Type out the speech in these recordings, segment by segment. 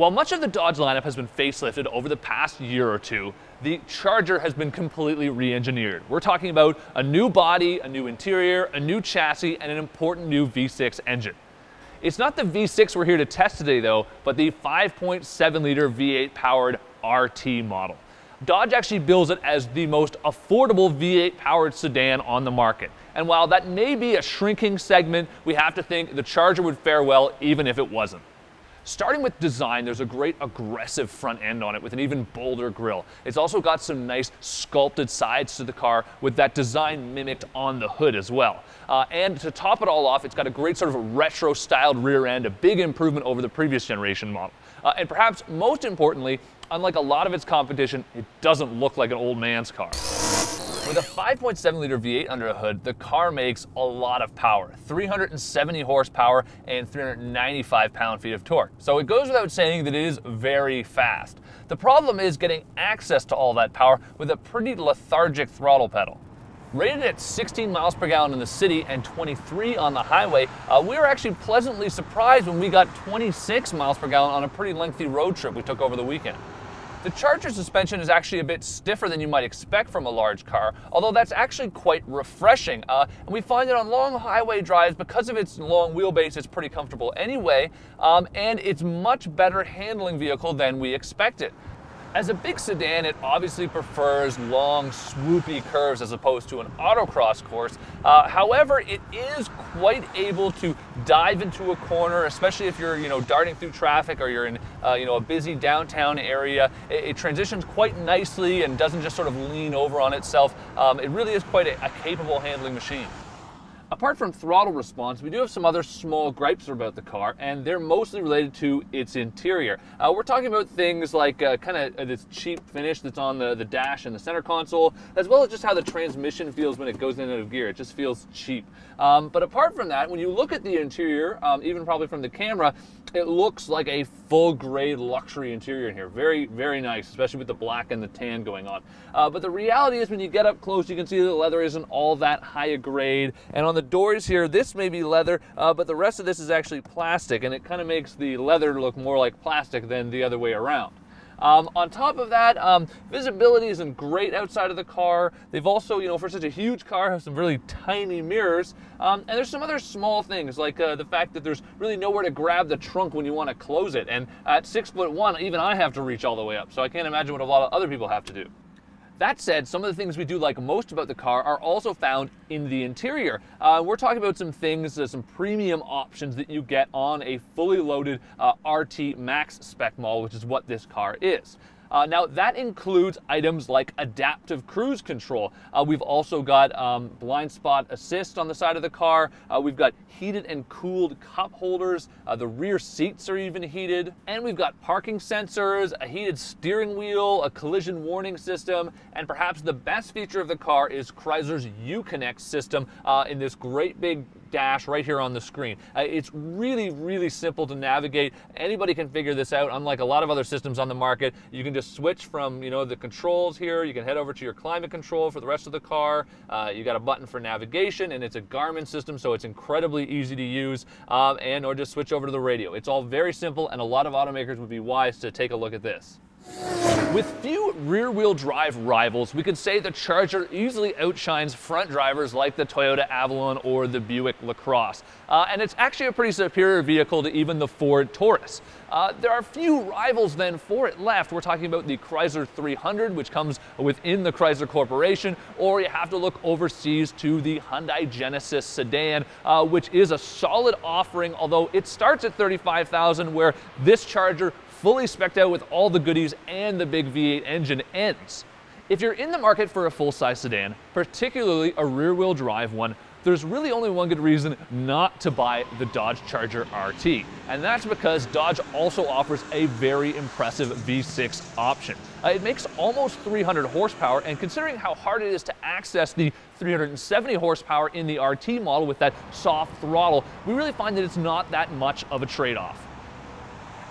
While much of the Dodge lineup has been facelifted over the past year or two, the Charger has been completely re-engineered. We're talking about a new body, a new interior, a new chassis, and an important new V6 engine. It's not the V6 we're here to test today though, but the 5.7-liter V8 powered RT model. Dodge actually bills it as the most affordable V8 powered sedan on the market. And while that may be a shrinking segment, we have to think the Charger would fare well even if it wasn't. Starting with design, there's a great aggressive front end on it with an even bolder grille. It's also got some nice sculpted sides to the car with that design mimicked on the hood as well. And to top it all off, it's got a great sort of retro styled rear end, a big improvement over the previous generation model. And perhaps most importantly, unlike a lot of its competition, it doesn't look like an old man's car. With a 5.7-liter V8 under a hood, the car makes a lot of power, 370 horsepower and 395 pound-feet of torque. So it goes without saying that it is very fast. The problem is getting access to all that power with a pretty lethargic throttle pedal. Rated at 16 miles per gallon in the city and 23 on the highway, we were actually pleasantly surprised when we got 26 miles per gallon on a pretty lengthy road trip we took over the weekend. The Charger suspension is actually a bit stiffer than you might expect from a large car, although that's actually quite refreshing. And we find that on long highway drives, because of its long wheelbase, it's pretty comfortable anyway, and it's much better handling vehicle than we expected. As a big sedan, it obviously prefers long, swoopy curves as opposed to an autocross course. However, it is quite able to dive into a corner, especially if you're, darting through traffic or you're in, a busy downtown area. It transitions quite nicely and doesn't just sort of lean over on itself. It really is quite a capable handling machine. Apart from throttle response, we do have some other small gripes about the car, and they're mostly related to its interior. We're talking about things like kind of this cheap finish that's on the dash and the center console, as well as just how the transmission feels when it goes in and out of gear. It just feels cheap. But apart from that, when you look at the interior, even probably from the camera, it looks like a full-grade luxury interior in here. Very, very nice, especially with the black and the tan going on. But the reality is when you get up close, you can see the leather isn't all that high a grade. And on the doors here, this may be leather, but the rest of this is actually plastic, and it kind of makes the leather look more like plastic than the other way around. On top of that, visibility isn't great outside of the car. They've also, for such a huge car, have some really tiny mirrors. And there's some other small things, like the fact that there's really nowhere to grab the trunk when you want to close it. And at 6'1", even I have to reach all the way up, so I can't imagine what a lot of other people have to do. That said, some of the things we do like most about the car are also found in the interior. We're talking about some things, some premium options that you get on a fully loaded RT Max spec model, which is what this car is. Now that includes items like adaptive cruise control. We've also got blind spot assist on the side of the car. We've got heated and cooled cup holders. The rear seats are even heated. And we've got parking sensors, a heated steering wheel, a collision warning system, and perhaps the best feature of the car is Chrysler's Uconnect system in this great big dash right here on the screen. It's really, really simple to navigate. Anybody can figure this out. Unlike a lot of other systems on the market, you can just switch from the controls here. You can head over to your climate control for the rest of the car. You got a button for navigation, and it's a Garmin system, so it's incredibly easy to use, or just switch over to the radio. It's all very simple, and a lot of automakers would be wise to take a look at this. With few rear-wheel drive rivals, we could say the Charger easily outshines front drivers like the Toyota Avalon or the Buick LaCrosse. And it's actually a pretty superior vehicle to even the Ford Taurus. There are few rivals then for it left. We're talking about the Chrysler 300, which comes within the Chrysler Corporation, or you have to look overseas to the Hyundai Genesis sedan, which is a solid offering, although it starts at $35,000, where this Charger fully spec'd out with all the goodies and the big V8 engine ends. If you're in the market for a full-size sedan, particularly a rear-wheel drive one, there's really only one good reason not to buy the Dodge Charger RT, and that's because Dodge also offers a very impressive V6 option. It makes almost 300 horsepower, and considering how hard it is to access the 370 horsepower in the RT model with that soft throttle, we really find that it's not that much of a trade-off.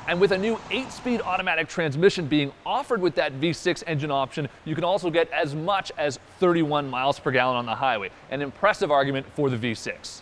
And with a new 8-speed automatic transmission being offered with that V6 engine option, you can also get as much as 31 miles per gallon on the highway. An impressive argument for the V6.